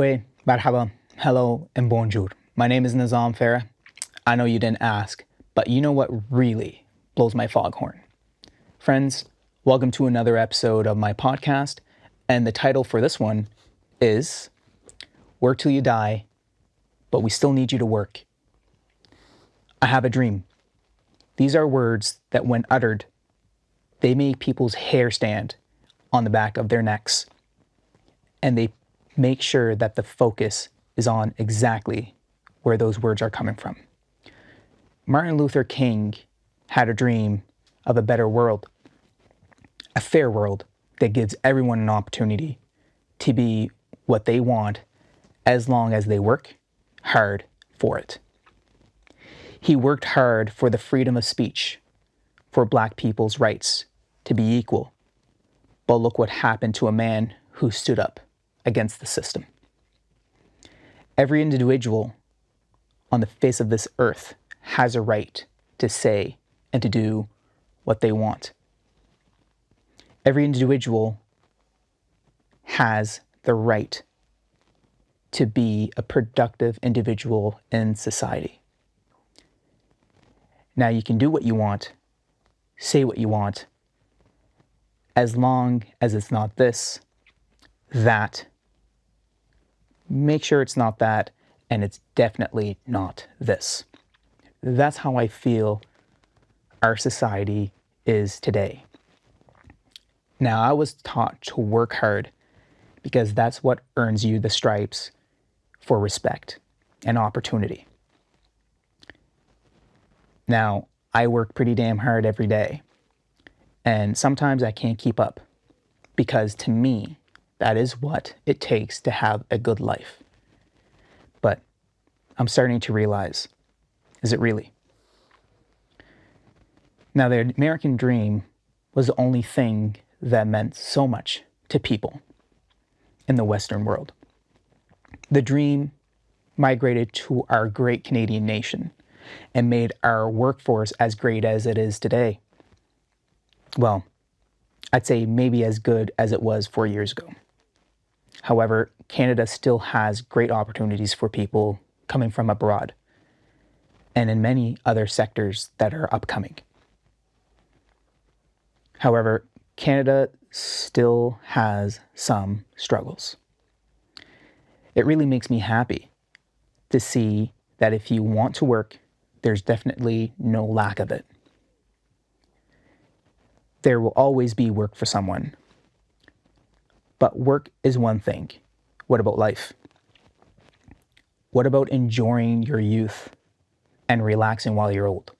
Bonsoir, marhaba, hello, and bonjour. My name is Nizam Farah. I know you didn't ask, but you know what really blows my foghorn? Friends, welcome to another episode of my podcast, and the title for this one is Work Till You Die, but we still need you to work. I have a dream. These are words that when uttered, they make people's hair stand on the back of their necks, and they make sure that the focus is on exactly where those words are coming from. Martin Luther King had a dream of a better world, a fair world that gives everyone an opportunity to be what they want as long as they work hard for it. He worked hard for the freedom of speech, for Black people's rights to be equal. But look what happened to a man who stood up against the system. Every individual on the face of this earth has a right to say and to do what they want. Every individual has the right to be a productive individual in society. Now, you can do what you want, say what you want, as long as it's not this, that. Make sure it's not that, and it's definitely not this. That's how I feel our society is today. Now, I was taught to work hard because that's what earns you the stripes for respect and opportunity. Now, I work pretty damn hard every day, and sometimes I can't keep up because to me, that is what it takes to have a good life. But I'm starting to realize, is it really? Now, the American dream was the only thing that meant so much to people in the Western world. The dream migrated to our great Canadian nation and made our workforce as great as it is today. Well, I'd say maybe as good as it was 4 years ago. However, Canada still has great opportunities for people coming from abroad and in many other sectors that are upcoming. However, Canada still has some struggles. It really makes me happy to see that if you want to work, there's definitely no lack of it. There will always be work for someone. But work is one thing. What about life? What about enjoying your youth and relaxing while you're old?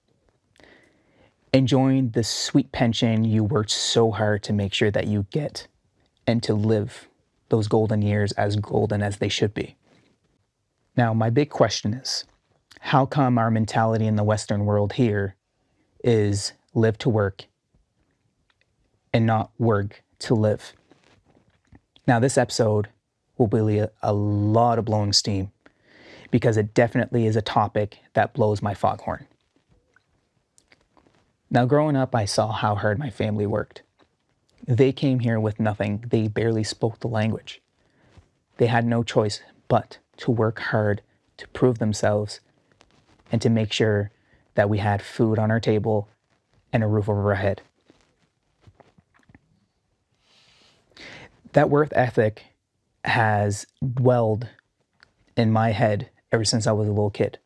Enjoying the sweet pension you worked so hard to make sure that you get and to live those golden years as golden as they should be. Now, my big question is, how come our mentality in the Western world here is live to work and not work to live? Now, this episode will be a lot of blowing steam because it definitely is a topic that blows my foghorn. Now, growing up, I saw how hard my family worked. They came here with nothing. They barely spoke the language. They had no choice but to work hard to prove themselves and to make sure that we had food on our table and a roof over our head. That work ethic has dwelled in my head ever since I was a little kid,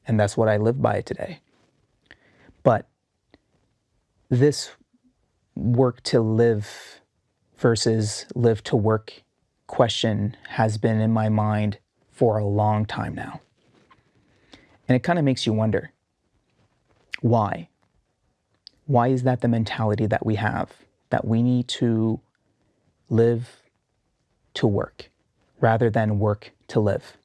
and that's what I live by today. But this work to live versus live to work question has been in my mind for a long time now. And it kind of makes you wonder, why? Why is that the mentality that we have, that we need to live to work rather than work to live?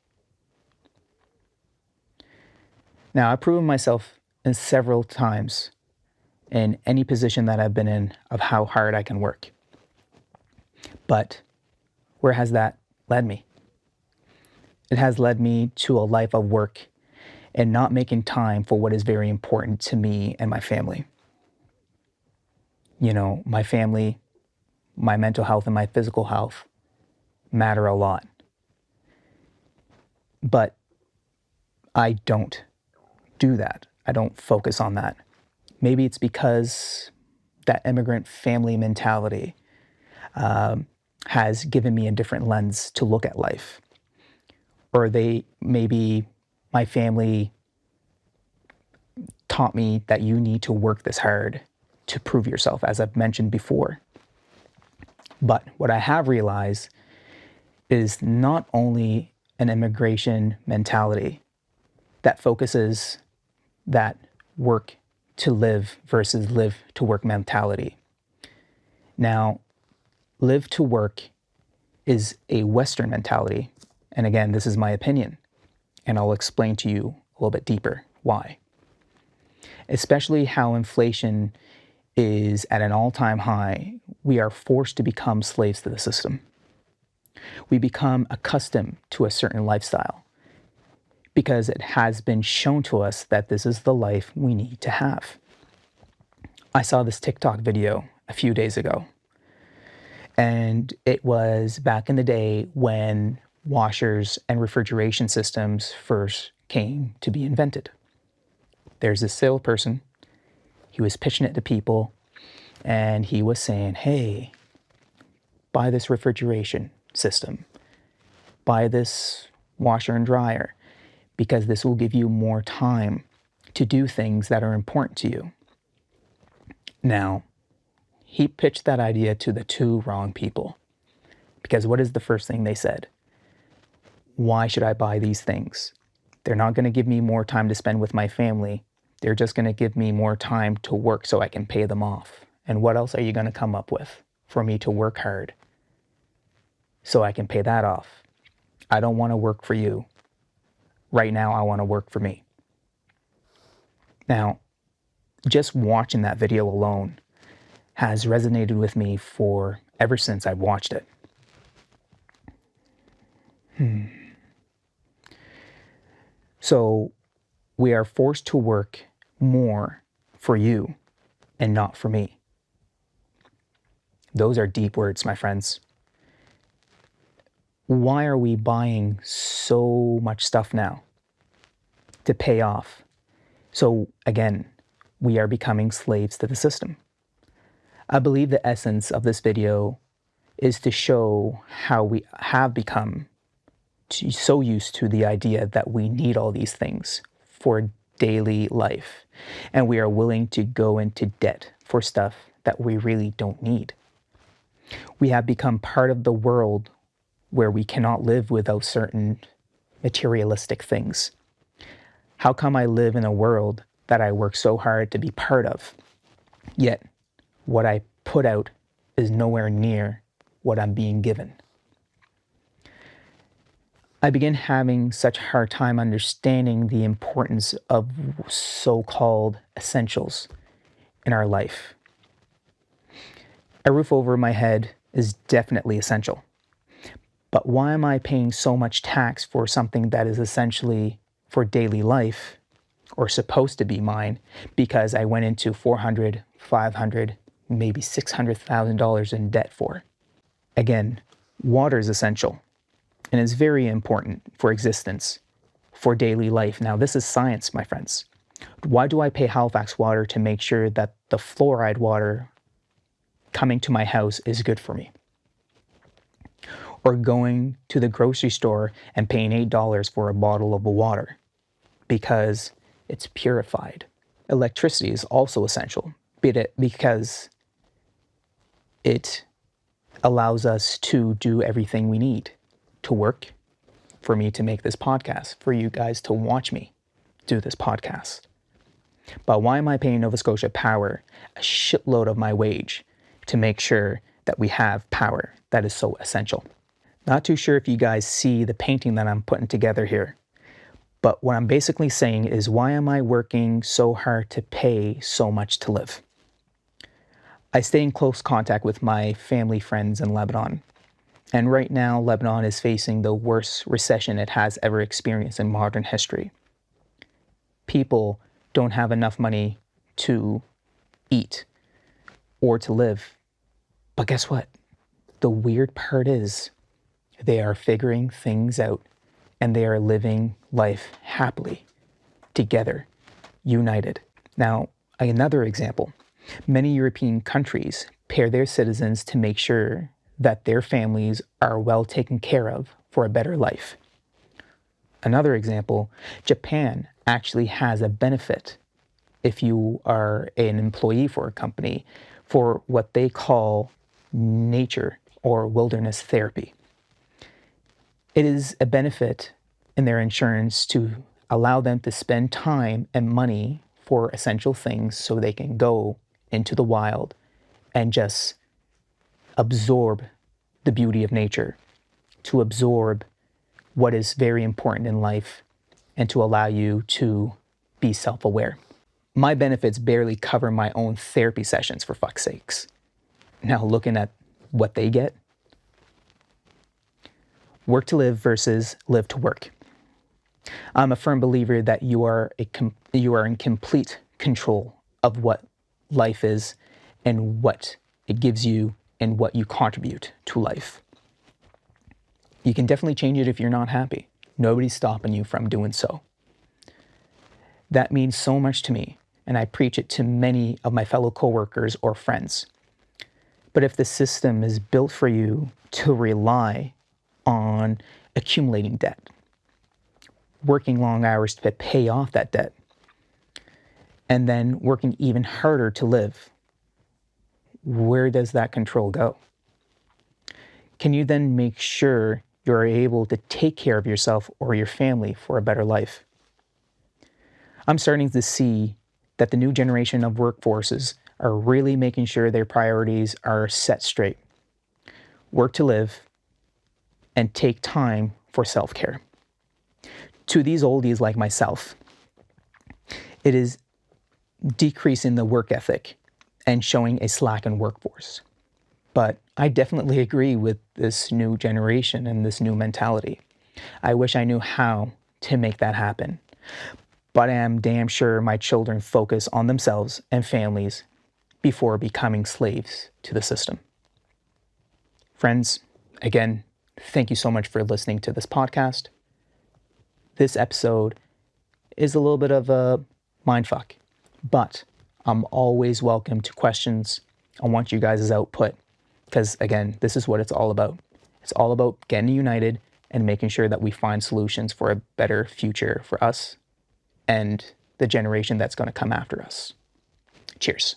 Now, I've proven myself in several times in any position that I've been in of how hard I can work. But where has that led me? It has led me to a life of work and not making time for what is very important to me and my family. You know, my family, my mental health and my physical health matter a lot. But I don't do that. I don't focus on that. Maybe it's because that immigrant family mentality has given me a different lens to look at life. Or maybe my family taught me that you need to work this hard to prove yourself, as I've mentioned before. But what I have realized is not only an immigration mentality that focuses that work to live versus live to work mentality. Now, live to work is a Western mentality. And again, this is my opinion, and I'll explain to you a little bit deeper why. Especially how inflation is at an all-time high, we are forced to become slaves to the system. We become accustomed to a certain lifestyle because it has been shown to us that this is the life we need to have. I saw this TikTok video a few days ago, and it was back in the day when washers and refrigeration systems first came to be invented. There's this salesperson, he was pitching it to people, and he was saying, hey, buy this refrigeration system, buy this washer and dryer, because this will give you more time to do things that are important to you. Now, he pitched that idea to the two wrong people, because what is the first thing they said? Why should I buy these things? They're not going to give me more time to spend with my family. They're just going to give me more time to work so I can pay them off. And what else are you going to come up with for me to work hard so I can pay that off? I don't want to work for you. Right now, I want to work for me. Now, just watching that video alone has resonated with me for ever since I watched it. So we are forced to work more for you and not for me. Those are deep words, my friends. Why are we buying so much stuff now to pay off? So again, we are becoming slaves to the system. I believe the essence of this video is to show how we have become so used to the idea that we need all these things for daily life, and we are willing to go into debt for stuff that we really don't need. We have become part of the world where we cannot live without certain materialistic things. How come I live in a world that I work so hard to be part of, yet what I put out is nowhere near what I'm being given? I began having such a hard time understanding the importance of so-called essentials in our life. A roof over my head is definitely essential. But why am I paying so much tax for something that is essentially for daily life, or supposed to be mine, because I went into $400,000, $500,000, maybe $600,000 in debt for? Again, water is essential and is very important for existence, for daily life. Now, this is science, my friends. Why do I pay Halifax Water to make sure that the fluoride water coming to my house is good for me? Or going to the grocery store and paying $8 for a bottle of water because it's purified. Electricity is also essential, because it allows us to do everything we need to work, for me to make this podcast, for you guys to watch me do this podcast. But why am I paying Nova Scotia Power a shitload of my wage to make sure that we have power that is so essential? Not too sure if you guys see the painting that I'm putting together here, but what I'm basically saying is, why am I working so hard to pay so much to live? I stay in close contact with my family friends in Lebanon. And right now, Lebanon is facing the worst recession it has ever experienced in modern history. People don't have enough money to eat or to live. But guess what? The weird part is they are figuring things out and they are living life happily, together, united. Now, another example, many European countries pair their citizens to make sure that their families are well taken care of for a better life. Another example, Japan actually has a benefit if you are an employee for a company for what they call nature or wilderness therapy. It is a benefit in their insurance to allow them to spend time and money for essential things so they can go into the wild and just absorb the beauty of nature, to absorb what is very important in life, and to allow you to be self-aware. My benefits barely cover my own therapy sessions, for fuck's sakes. Now, looking at what they get, work to live versus live to work. I'm a firm believer that you are in complete control of what life is and what it gives you and what you contribute to life. You can definitely change it if you're not happy. Nobody's stopping you from doing so. That means so much to me, and I preach it to many of my fellow coworkers or friends. But if the system is built for you to rely on accumulating debt, working long hours to pay off that debt, and then working even harder to live, where does that control go? Can you then make sure you're able to take care of yourself or your family for a better life? I'm starting to see that the new generation of workforces are really making sure their priorities are set straight. Work to live and take time for self-care. To these oldies like myself, it is decreasing the work ethic and showing a slackened workforce. But I definitely agree with this new generation and this new mentality. I wish I knew how to make that happen. But I am damn sure my children focus on themselves and families before becoming slaves to the system. Friends, again, thank you so much for listening to this podcast. This episode is a little bit of a mindfuck, but I'm always welcome to questions. I want you guys' output because, again, this is what it's all about. It's all about getting united and making sure that we find solutions for a better future for us and the generation that's going to come after us. Cheers.